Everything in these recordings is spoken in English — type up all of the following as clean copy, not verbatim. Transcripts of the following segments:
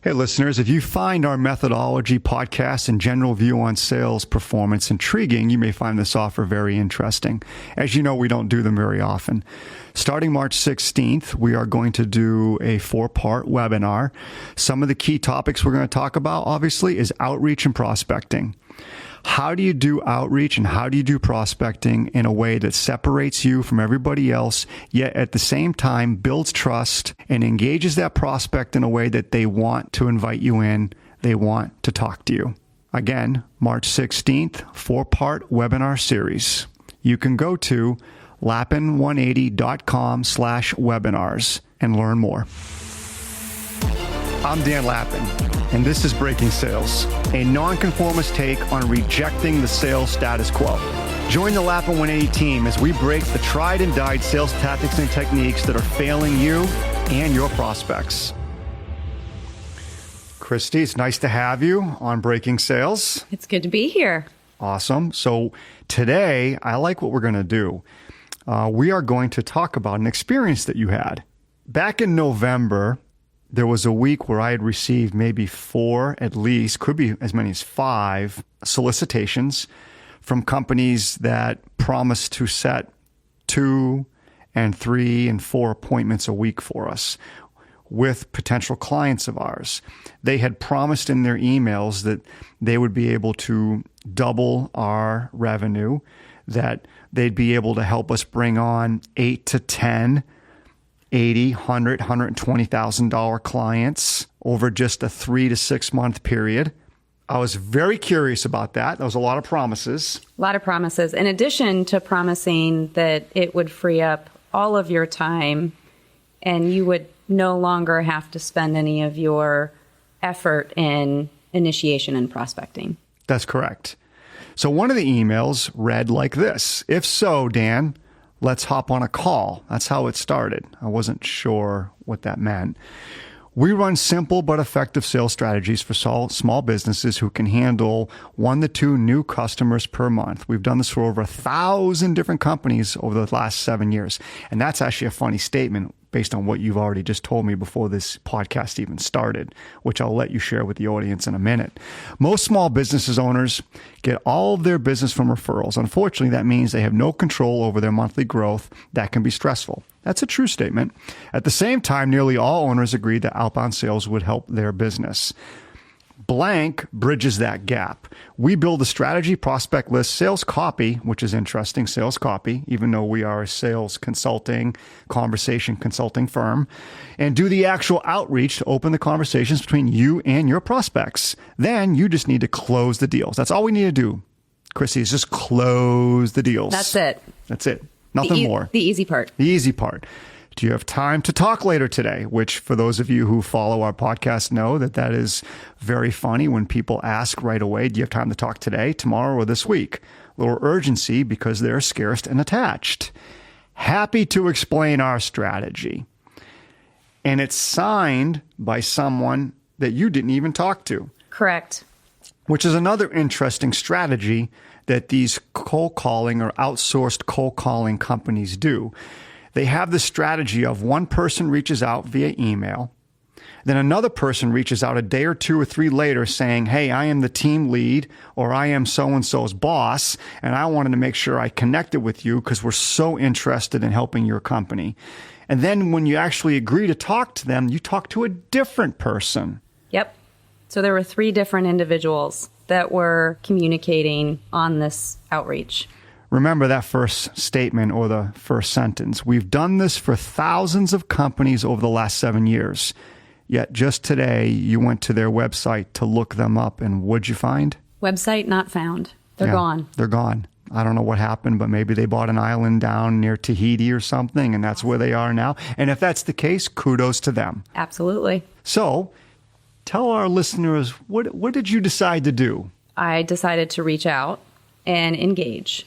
Hey, listeners, if you find our methodology, podcast, and general view on sales performance intriguing, you may find this offer very interesting. As you know, we don't do them very often. Starting March 16th, we are going to do a 4-part webinar. Some of the key topics we're going to talk about, obviously, is outreach and prospecting. How do you do outreach and how do you do prospecting in a way that separates you from everybody else, yet at the same time builds trust and engages that prospect in a way that they want to invite you in, they want to talk to you? Again, March 16th, 4-part webinar series. You can go to lappin180.com/webinars and learn more. I'm Dan Lappin, and this is Breaking Sales, a nonconformist take on rejecting the sales status quo. Join the Lappin 180 team as we break the tried and died sales tactics and techniques that are failing you and your prospects. Kristie, it's nice to have you on Breaking Sales. It's good to be here. Awesome. So today, I like what we're going to do. We are going to talk about an experience that you had. Back in November, there was a week where I had received maybe 4, at least, could be as many as 5 solicitations from companies that promised to set 2 and 3 and 4 appointments a week for us with potential clients of ours. They had promised in their emails that they would be able to double our revenue, that they'd be able to help us bring on 8 to 10 $80,000, $100,000, $120,000 clients over just a 3 to 6 month period. I was very curious about that. There was a lot of promises. A lot of promises. In addition to promising that it would free up all of your time and you would no longer have to spend any of your effort in initiation and prospecting. That's correct. So one of the emails read like this: "If so, Dan, let's hop on a call." That's how it started. I wasn't sure what that meant. "We run simple but effective sales strategies for small businesses who can handle 1 to 2 new customers per month. We've done this for over 1,000 different companies over the last 7 years." And that's actually a funny statement based on what you've already just told me before this podcast even started, which I'll let you share with the audience in a minute. "Most small businesses owners get all of their business from referrals. Unfortunately, that means they have no control over their monthly growth. That can be stressful." That's a true statement. "At the same time, nearly all owners agree that outbound sales would help their business. Blank bridges that gap. We build a strategy, prospect list, sales copy," which is interesting, sales copy, even though we are a sales consulting, conversation consulting firm, "and do the actual outreach to open the conversations between you and your prospects. Then you just need to close the deals." That's all we need to do, Kristie, is just close the deals. That's it. That's it. Nothing more. The easy part. The easy part. "Do you have time to talk later today?" Which, for those of you who follow our podcast, know that that is very funny when people ask right away, "Do you have time to talk today, tomorrow, or this week?" A little urgency because they're scarce and attached. "Happy to explain our strategy." And it's signed by someone that you didn't even talk to. Correct. Which is another interesting strategy that these cold calling or outsourced cold calling companies do. They have the strategy of one person reaches out via email, then another person reaches out a day or 2 or 3 later saying, "Hey, I am the team lead," or "I am so-and-so's boss, and I wanted to make sure I connected with you because we're so interested in helping your company." And then when you actually agree to talk to them, you talk to a different person. Yep. So there were 3 different individuals that were communicating on this outreach. Remember that first statement or the first sentence. "We've done this for thousands of companies over the last 7 years. Yet just today, you went to their website to look them up, and what'd you find?" Website not found. They're gone. They're gone. I don't know what happened, but maybe they bought an island down near Tahiti or something, and that's where they are now. And if that's the case, kudos to them. Absolutely. So tell our listeners, what did you decide to do? I decided to reach out and engage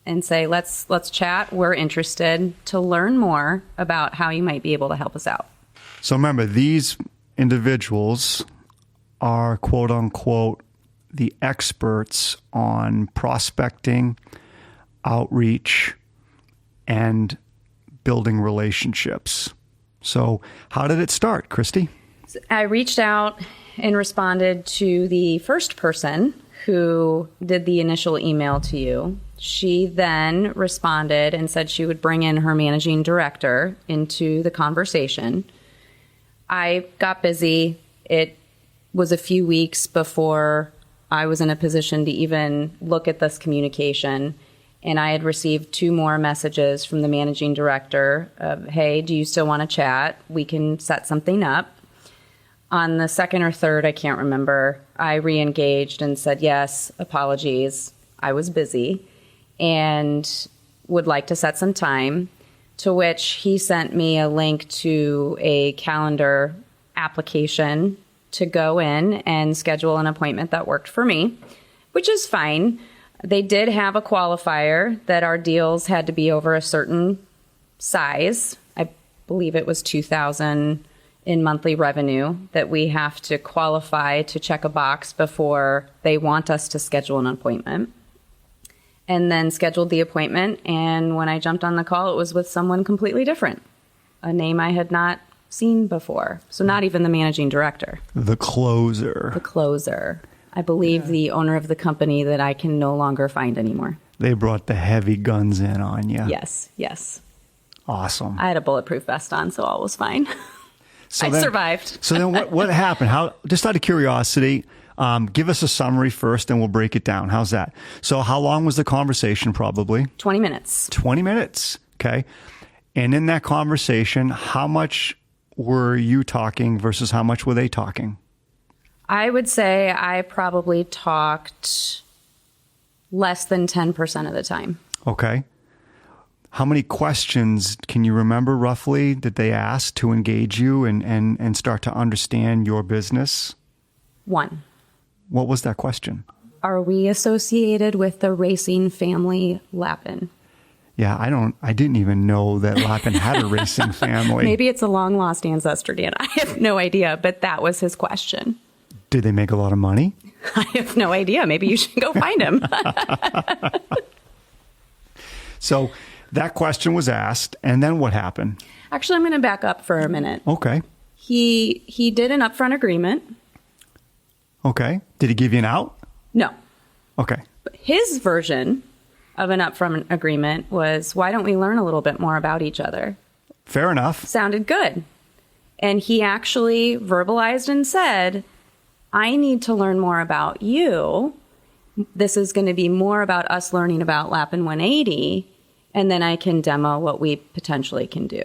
and say, let's chat. We're interested to learn more about how you might be able to help us out. So remember, these individuals are, quote unquote, the experts on prospecting, outreach, and building relationships. So how did it start, Kristie? I reached out and responded to the first person who did the initial email to you. She then responded and said she would bring in her managing director into the conversation. I got busy. It was a few weeks before I was in a position to even look at this communication. And I had received 2 more messages from the managing director of, hey, do you still want to chat? We can set something up. On the second or third, I can't remember, I re-engaged and said, yes, apologies, I was busy and would like to set some time, to which he sent me a link to a calendar application to go in and schedule an appointment that worked for me, which is fine. They did have a qualifier that our deals had to be over a certain size. I believe it was $2,000 in monthly revenue that we have to qualify to check a box before they want us to schedule an appointment. And then scheduled the appointment. And when I jumped on the call, it was with someone completely different, a name I had not seen before. So not even the managing director. The closer. The closer. I believe the owner of the company that I can no longer find anymore. They brought the heavy guns in on you. Yes, yes. Awesome. I had a bulletproof vest on, so all was fine. So I survived. So then what happened? How, just out of curiosity, give us a summary first and we'll break it down. How's that? So how long was the conversation probably? 20 minutes. 20 minutes. Okay. And in that conversation, how much were you talking versus how much were they talking? I would say I probably talked less than 10% of the time. Okay. How many questions can you remember roughly that they asked to engage you and start to understand your business? 1. What was that question? Are we associated with the racing family Lappin? Yeah, I didn't even know that Lappin had a racing family. Maybe it's a long lost ancestor, Dan. I have no idea, but that was his question. Did they make a lot of money? I have no idea. Maybe you should go find him. So that question was asked, and then what happened? Actually, I'm going to back up for a minute. Okay. He did an upfront agreement. Okay. Did he give you an out? No. Okay. But his version of an upfront agreement was, why don't we learn a little bit more about each other? Fair enough. Sounded good. And he actually verbalized and said, I need to learn more about you. This is going to be more about us learning about Lappin 180, and then I can demo what we potentially can do.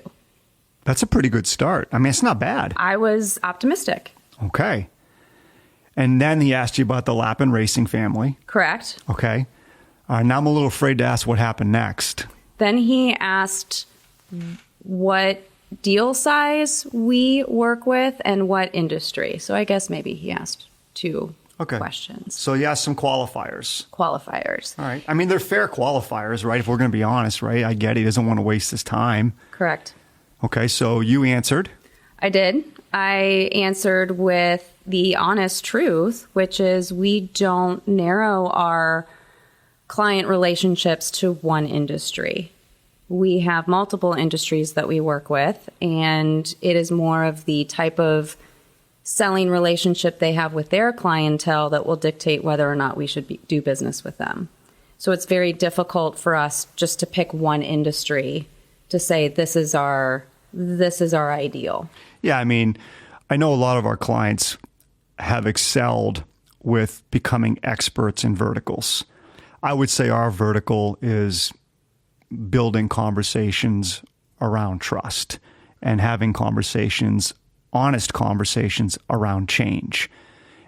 That's a pretty good start. I mean, it's not bad. I was optimistic. Okay. And then he asked you about the Lappin racing family. Correct. Okay. Now I'm a little afraid to ask what happened next. Then he asked what deal size we work with and what industry. So I guess maybe he asked 2 questions. So you asked some qualifiers. Qualifiers. All right. I mean, they're fair qualifiers, right? If we're going to be honest, right? I get it. He doesn't want to waste his time. Correct. Okay. So you answered. I did. I answered with the honest truth, which is we don't narrow our client relationships to one industry. We have multiple industries that we work with, and it is more of the type of selling relationship they have with their clientele that will dictate whether or not we should do business with them. So it's very difficult for us just to pick one industry to say this is our ideal. Yeah, I mean, I know a lot of our clients have excelled with becoming experts in verticals. I would say our vertical is building conversations around trust and having conversations, honest conversations around change.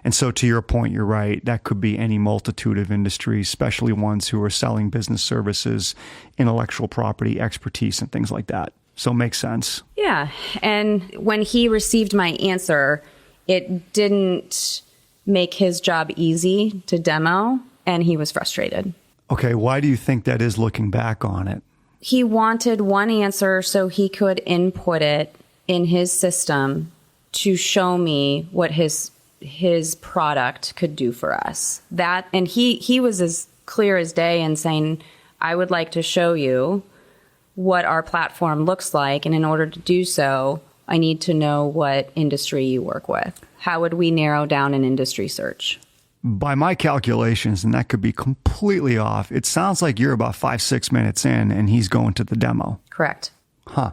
And so to your point, you're right. That could be any multitude of industries, especially ones who are selling business services, intellectual property, expertise, and things like that. So it makes sense. Yeah. And when he received my answer, it didn't make his job easy to demo, and he was frustrated. Okay. Why do you think that is looking back on it? He wanted one answer so he could input it in his system to show me what his product could do for us. That, and he was as clear as day in saying, I would like to show you what our platform looks like. And in order to do so, I need to know what industry you work with. How would we narrow down an industry search? By my calculations, and that could be completely off, it sounds like you're about 5-6 minutes in and he's going to the demo. Correct. Huh.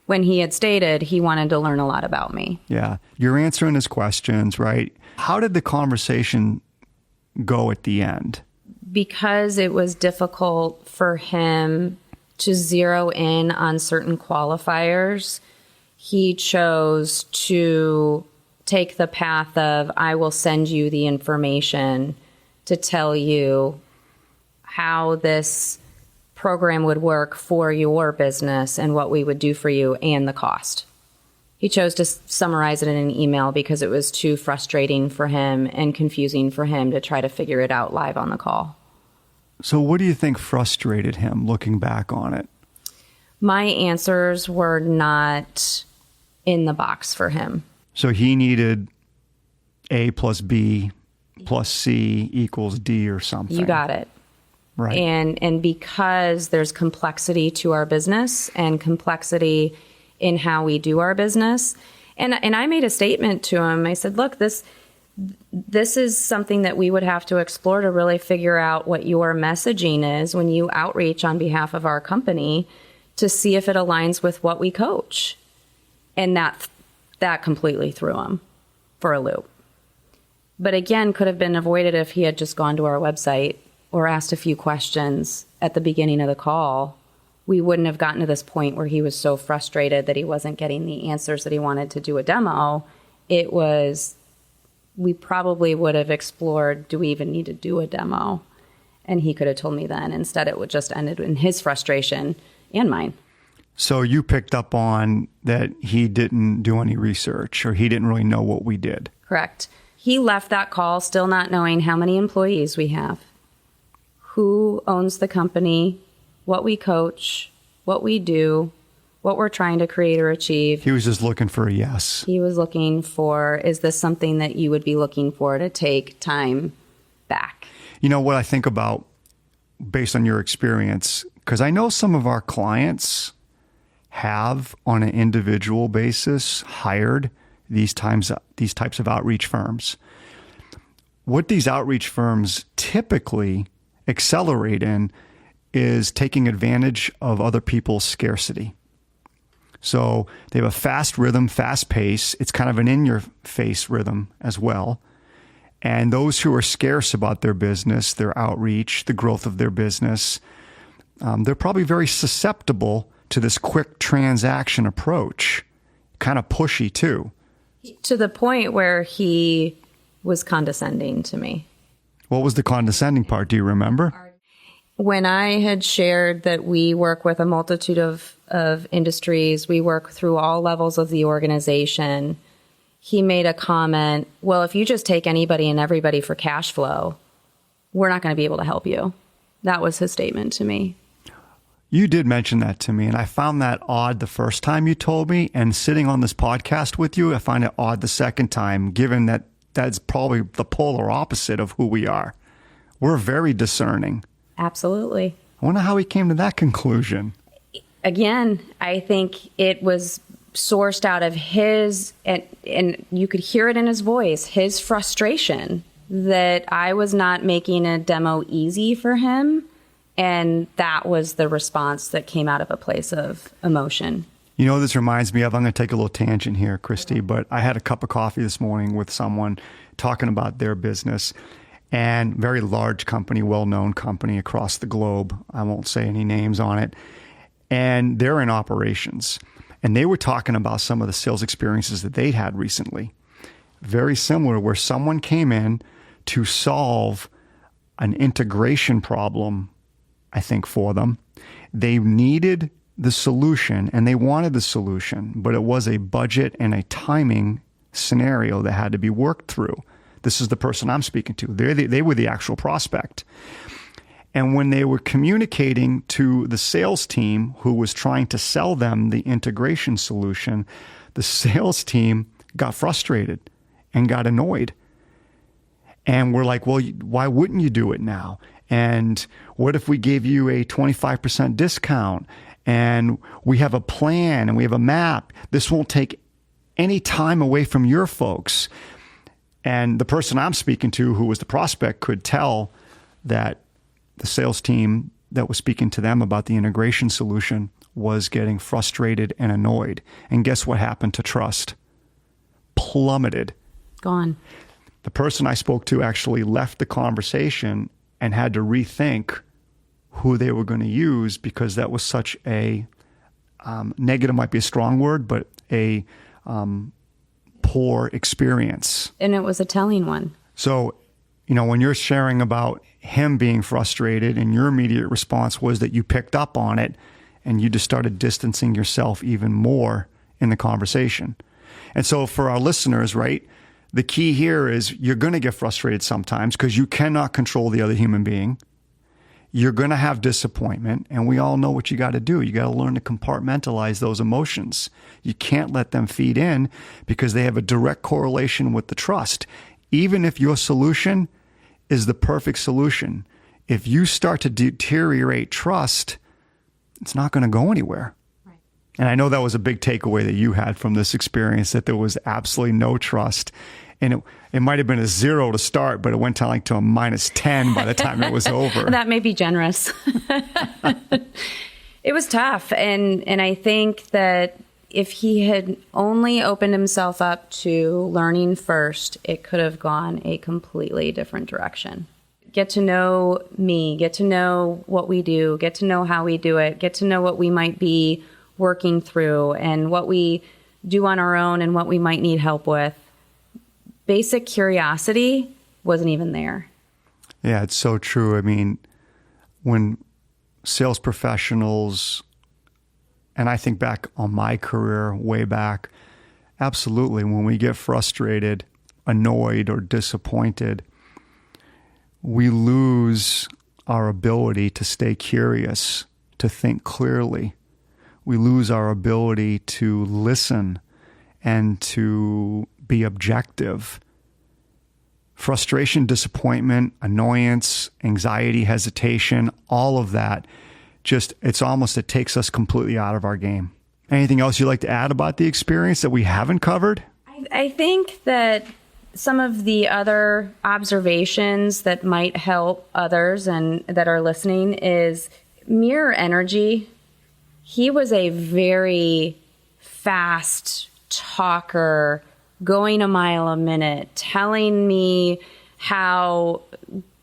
When he had stated he wanted to learn a lot about me. Yeah. You're answering his questions, right? How did the conversation go at the end? Because it was difficult for him to zero in on certain qualifiers, he chose to take the path of, I will send you the information to tell you how this program would work for your business and what we would do for you and the cost. He chose to summarize it in an email because it was too frustrating for him and confusing for him to try to figure it out live on the call. So what do you think frustrated him looking back on it? My answers were not in the box for him. So he needed A plus B plus C equals D or something. You got it. Right. And because there's complexity to our business and complexity in how we do our business. And I made a statement to him. I said, look, this is something that we would have to explore to really figure out what your messaging is when you outreach on behalf of our company to see if it aligns with what we coach. And that completely threw him for a loop. But again, could have been avoided if he had just gone to our website or asked a few questions at the beginning of the call. We wouldn't have gotten to this point where he was so frustrated that he wasn't getting the answers that he wanted to do a demo. We probably would have explored, do we even need to do a demo? And he could have told me then. Instead, it would just ended in his frustration and mine. So you picked up on that he didn't do any research or he didn't really know what we did. Correct. He left that call still not knowing how many employees we have, who owns the company, what we coach, what we do, what we're trying to create or achieve. He was just looking for a yes. He was looking for, is this something that you would be looking for to take time back? You know what I think about based on your experience, because I know some of our clients have on an individual basis hired these types of outreach firms. What these outreach firms typically accelerate in is taking advantage of other people's scarcity. So they have a fast rhythm, fast pace. It's kind of an in-your-face rhythm as well. And those who are scarce about their business, their outreach, the growth of their business, they're probably very susceptible to this quick transaction approach, kind of pushy too. To the point where he was condescending to me. What was the condescending part? Do you remember? When I had shared that we work with a multitude of industries, we work through all levels of the organization, he made a comment, well, if you just take anybody and everybody for cash flow, we're not going to be able to help you. That was his statement to me. You did mention that to me, and I found that odd the first time you told me, and sitting on this podcast with you, I find it odd the second time, given that that's probably the polar opposite of who we are. We're very discerning. Absolutely. I wonder how he came to that conclusion. Again, I think it was sourced out of his, and you could hear it in his voice, his frustration that I was not making a demo easy for him. And that was the response that came out of a place of emotion. You know, this reminds me of, I'm going to take a little tangent here, Kristie, but I had a cup of coffee this morning with someone talking about their business, and very large company, well-known company across the globe. I won't say any names on it. And they're in operations. And they were talking about some of the sales experiences that they had recently. Very similar, where someone came in to solve an integration problem, I think, for them. They needed the solution and they wanted the solution, but it was a budget and a timing scenario that had to be worked through. This is the person I'm speaking to. They were the actual prospect. And when they were communicating to the sales team who was trying to sell them the integration solution, the sales team got frustrated and got annoyed. And we're like, well, why wouldn't you do it now? And what if we gave you a 25% discount? And we have a plan and we have a map. This won't take any time away from your folks. And the person I'm speaking to, who was the prospect, could tell that the sales team that was speaking to them about the integration solution was getting frustrated and annoyed. And guess what happened to trust? Plummeted. Gone. The person I spoke to actually left the conversation and had to rethink who they were going to use, because that was such a negative, might be a strong word, but a poor experience. And it was a telling one. So, when you're sharing about him being frustrated and your immediate response was that you picked up on it and you just started distancing yourself even more in the conversation. And so for our listeners, right, the key here is you're going to get frustrated sometimes because you cannot control the other human being. You're going to have disappointment, and we all know what you got to do. You got to learn to compartmentalize those emotions. You can't let them feed in because they have a direct correlation with the trust. Even if your solution is the perfect solution, if you start to deteriorate trust, it's not going to go anywhere. Right. And I know that was a big takeaway that you had from this experience, that there was absolutely no trust. And it might have been a 0 to start, but it went to a -10 by the time it was over. That may be generous. It was tough. And I think that if he had only opened himself up to learning first, it could have gone a completely different direction. Get to know me, get to know what we do, get to know how we do it, get to know what we might be working through and what we do on our own and what we might need help with. Basic curiosity wasn't even there. Yeah, it's so true. I mean, when sales professionals, and I think back on my career way back, absolutely, when we get frustrated, annoyed, or disappointed, we lose our ability to stay curious, to think clearly. We lose our ability to listen and to be objective. Frustration, disappointment, annoyance, anxiety, hesitation, all of that, it takes us completely out of our game. Anything else you'd like to add about the experience that we haven't covered? I think that some of the other observations that might help others and that are listening is mirror energy. He was a very fast talker, going a mile a minute, telling me how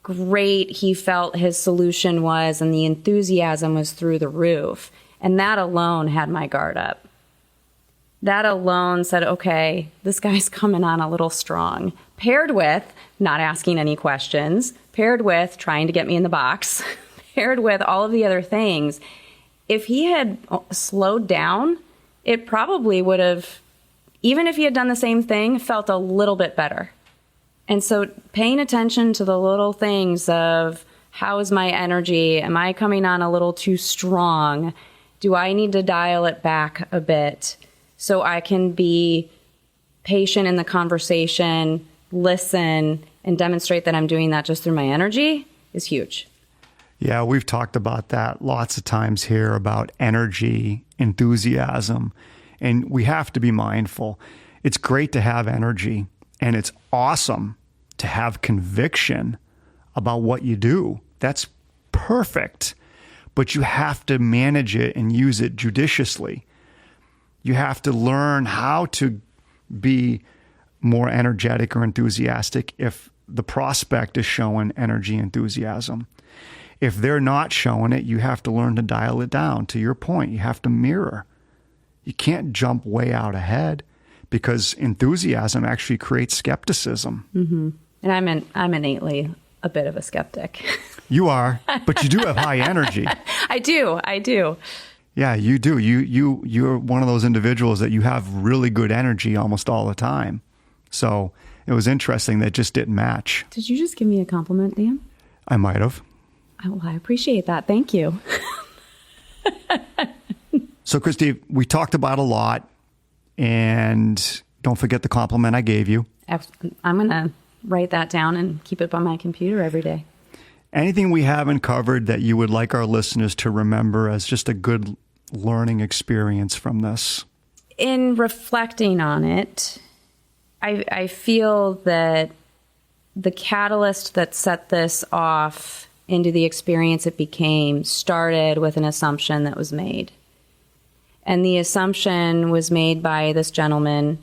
great he felt his solution was, and the enthusiasm was through the roof. And that alone had my guard up. That alone said, okay, this guy's coming on a little strong. Paired with not asking any questions, paired with trying to get me in the box, paired with all of the other things. If he had slowed down, it probably would have, even if he had done the same thing, felt a little bit better. And so paying attention to the little things of how is my energy? Am I coming on a little too strong? Do I need to dial it back a bit so I can be patient in the conversation, listen, and demonstrate that I'm doing that just through my energy is huge. Yeah, we've talked about that lots of times here, about energy, enthusiasm, and we have to be mindful. It's great to have energy, and it's awesome to have conviction about what you do. That's perfect, but you have to manage it and use it judiciously. You have to learn how to be more energetic or enthusiastic if the prospect is showing energy, enthusiasm. If they're not showing it, you have to learn to dial it down. To your point, you have to mirror. You can't jump way out ahead, because enthusiasm actually creates skepticism. Mm-hmm. And I'm innately a bit of a skeptic. You are, but you do have high energy. I do. Yeah, you do. You're one of those individuals that you have really good energy almost all the time. So it was interesting that just didn't match. Did you just give me a compliment, Dan? I might have. Oh, well, I appreciate that. Thank you. So, Kristie, we talked about a lot, and don't forget the compliment I gave you. I'm going to write that down and keep it by my computer every day. Anything we haven't covered that you would like our listeners to remember as just a good learning experience from this? In reflecting on it, I feel that the catalyst that set this off into the experience it became started with an assumption that was made. And the assumption was made by this gentleman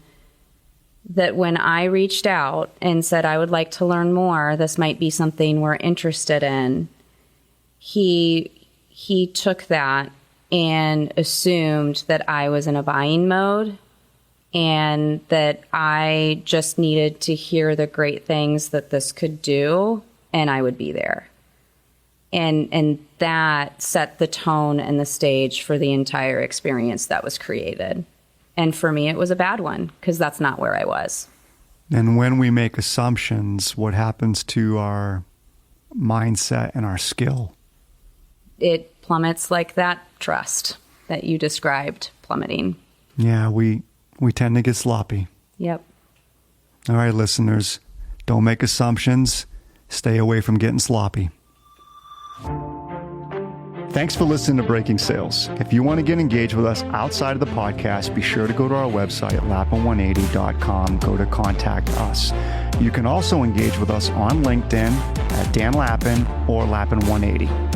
that when I reached out and said, I would like to learn more, this might be something we're interested in, he took that and assumed that I was in a buying mode and that I just needed to hear the great things that this could do, and I would be there. And that set the tone and the stage for the entire experience that was created. And for me, it was a bad one because that's not where I was. And when we make assumptions, what happens to our mindset and our skill? It plummets like that trust that you described plummeting. Yeah, we tend to get sloppy. Yep. All right, listeners, don't make assumptions. Stay away from getting sloppy. Thanks for listening to Breaking Sales. If you want to get engaged with us outside of the podcast, be sure to go to our website, lappin180.com. Go to Contact Us. You can also engage with us on LinkedIn at Dan Lappin or Lappin180.